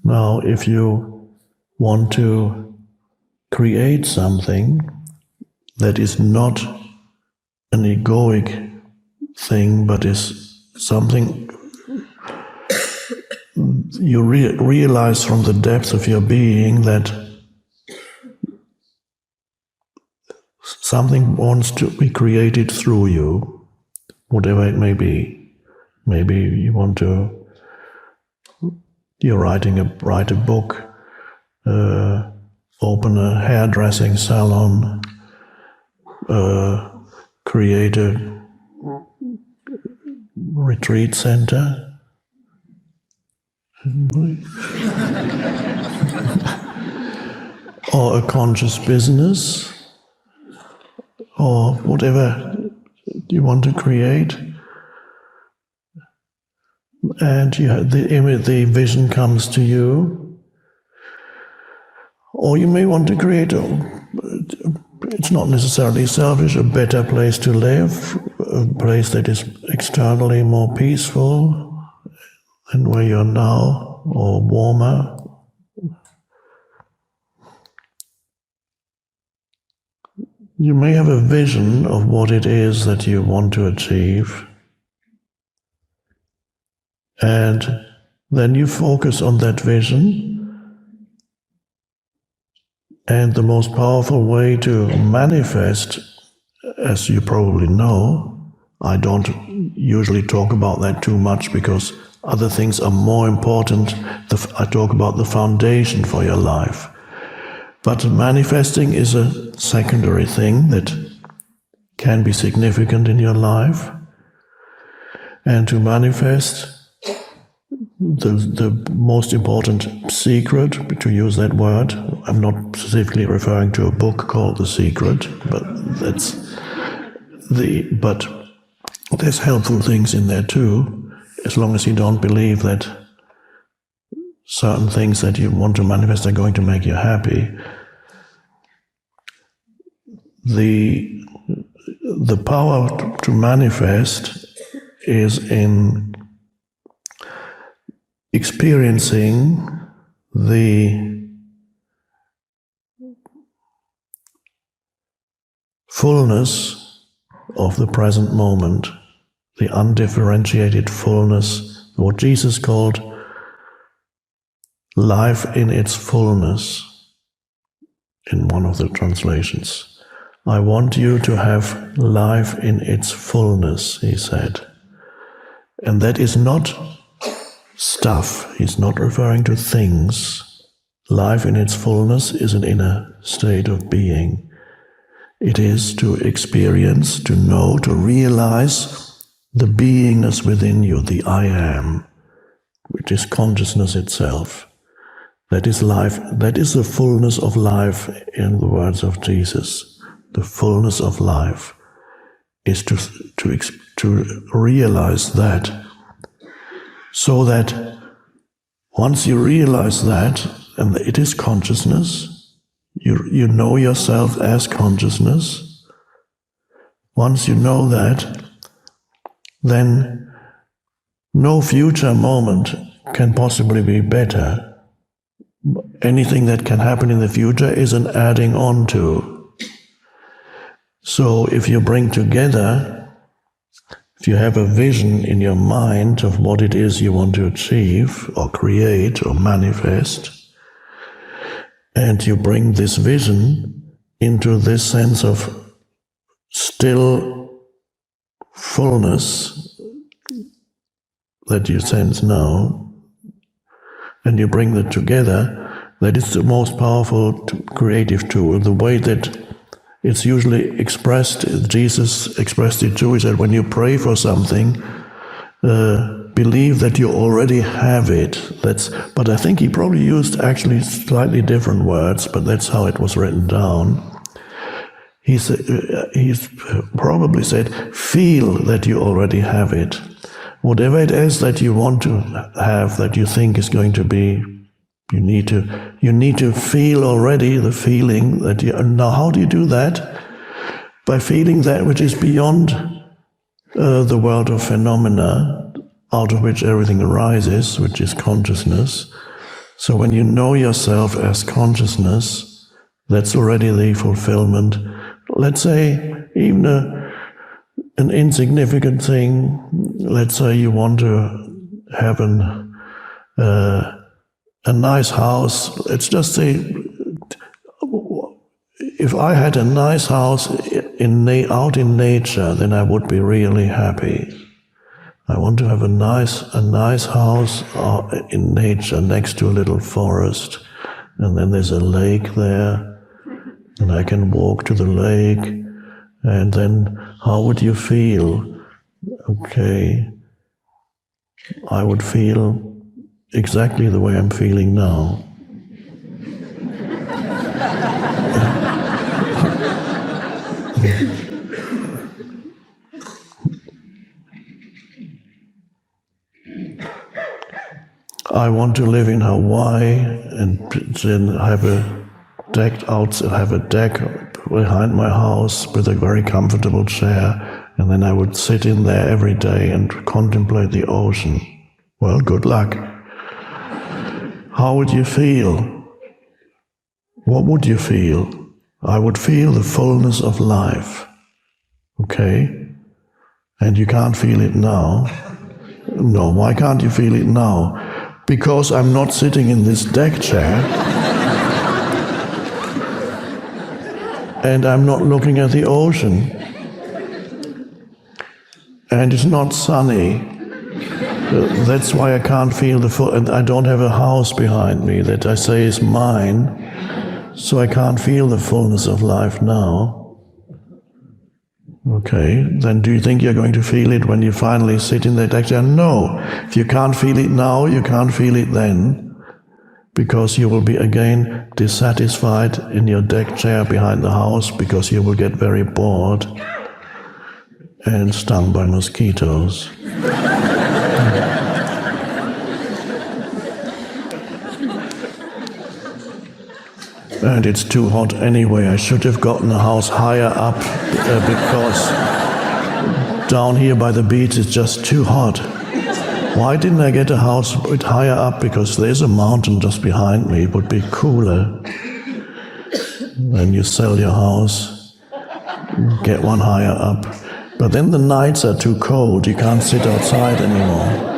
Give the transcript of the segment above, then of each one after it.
Now, if you want to create something that is not an egoic thing, but is something you realize from the depths of your being that something wants to be created through you, whatever it may be. Maybe you're write a book, open a hairdressing salon, create a retreat center. Or a conscious business, or whatever you want to create, and the vision comes to you. Or you may want to create it's not necessarily selfish, a better place to live, a place that is externally more peaceful than where you're now, or warmer. You may have a vision of what it is that you want to achieve, and then you focus on that vision. And the most powerful way to manifest, as you probably know, I don't usually talk about that too much because other things are more important. I talk about the foundation for your life. But manifesting is a secondary thing that can be significant in your life. And to manifest, the most important secret, to use that word, I'm not specifically referring to a book called The Secret, but but there's helpful things in there too, as long as you don't believe that certain things that you want to manifest are going to make you happy. The power to manifest is in experiencing the fullness of the present moment, the undifferentiated fullness, what Jesus called life in its fullness in one of the translations. I want you to have life in its fullness, he said. And that is not stuff. He's not referring to things. Life in its fullness is an inner state of being. It is to experience, to know, to realize the beingness within you, the I am, which is consciousness itself. That is life. That is the fullness of life in the words of Jesus. The fullness of life is to realize that, so that once you realize that, and it is consciousness, you know yourself as consciousness. Once you know that, then no future moment can possibly be better. Anything that can happen in the future is an adding on to. So if you bring together, if you have a vision in your mind of what it is you want to achieve or create or manifest, and you bring this vision into this sense of still fullness that you sense now, and you bring that together, that is the most powerful creative tool. The way that it's usually expressed, Jesus expressed it too. He said, when you pray for something, believe that you already have it. But I think he probably used actually slightly different words, but that's how it was written down. He's probably said, feel that you already have it. Whatever it is that you want to have, that you think is going to be, you need to feel already the feeling that you. Now, how do you do that? By feeling that which is beyond the world of phenomena, out of which everything arises, which is consciousness. So when you know yourself as consciousness, that's already the fulfillment. Let's say even an insignificant thing, let's say you want to have a nice house. Let's just say, if I had a nice house out in nature, then I would be really happy. I want to have a nice house in nature next to a little forest, and then there's a lake there, and I can walk to the lake, and then how would you feel? Okay, I would feel exactly the way I'm feeling now. I want to live in Hawaii and then have a deck behind my house with a very comfortable chair, and then I would sit in there every day and contemplate the ocean. Well, good luck. How would you feel? What would you feel? I would feel the fullness of life. Okay? And you can't feel it now. No, why can't you feel it now? Because I'm not sitting in this deck chair and I'm not looking at the ocean and it's not sunny. That's why I can't feel and I don't have a house behind me that I say is mine, so I can't feel the fullness of life now. Okay, then do you think you're going to feel it when you finally sit in the deck chair? No. If you can't feel it now, you can't feel it then, because you will be again dissatisfied in your deck chair behind the house, because you will get very bored and stung by mosquitoes. And it's too hot anyway. I should have gotten a house higher up because down here by the beach it's just too hot. Why didn't I get a house a bit higher up? Because there's a mountain just behind me. It would be cooler. Then you sell your house, get one higher up. But then the nights are too cold. You can't sit outside anymore.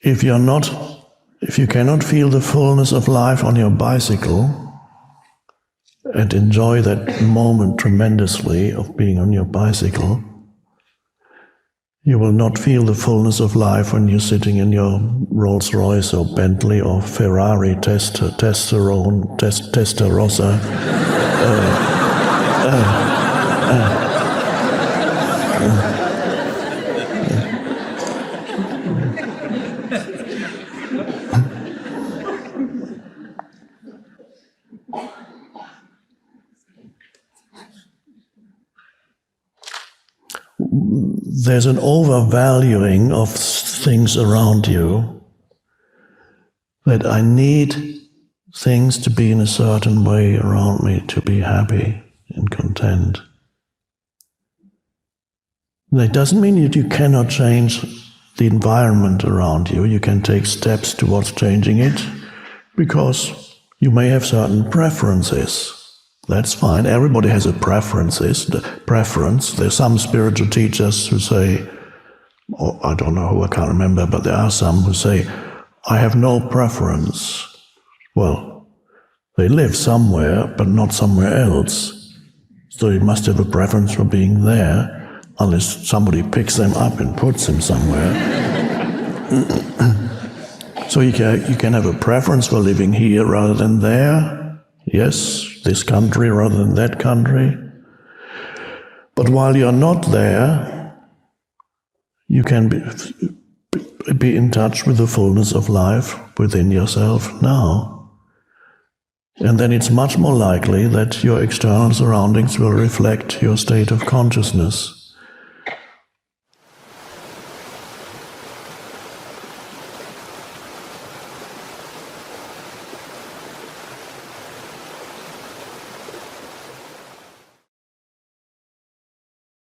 If you cannot feel the fullness of life on your bicycle and enjoy that moment tremendously of being on your bicycle, you will not feel the fullness of life when you're sitting in your Rolls Royce or Bentley or Ferrari Testarossa. There's an overvaluing of things around you, that I need things to be in a certain way around me to be happy and content. That doesn't mean that you cannot change the environment around you. You can take steps towards changing it, because you may have certain preferences. That's fine. Everybody has a preference. There's some spiritual teachers who say, I don't know who, I can't remember, but there are some who say, I have no preference. Well, they live somewhere, but not somewhere else. So you must have a preference for being there, unless somebody picks them up and puts them somewhere. So you can have a preference for living here rather than there. Yes, this country rather than that country. But while you're not there, you can be in touch with the fullness of life within yourself now. And then it's much more likely that your external surroundings will reflect your state of consciousness.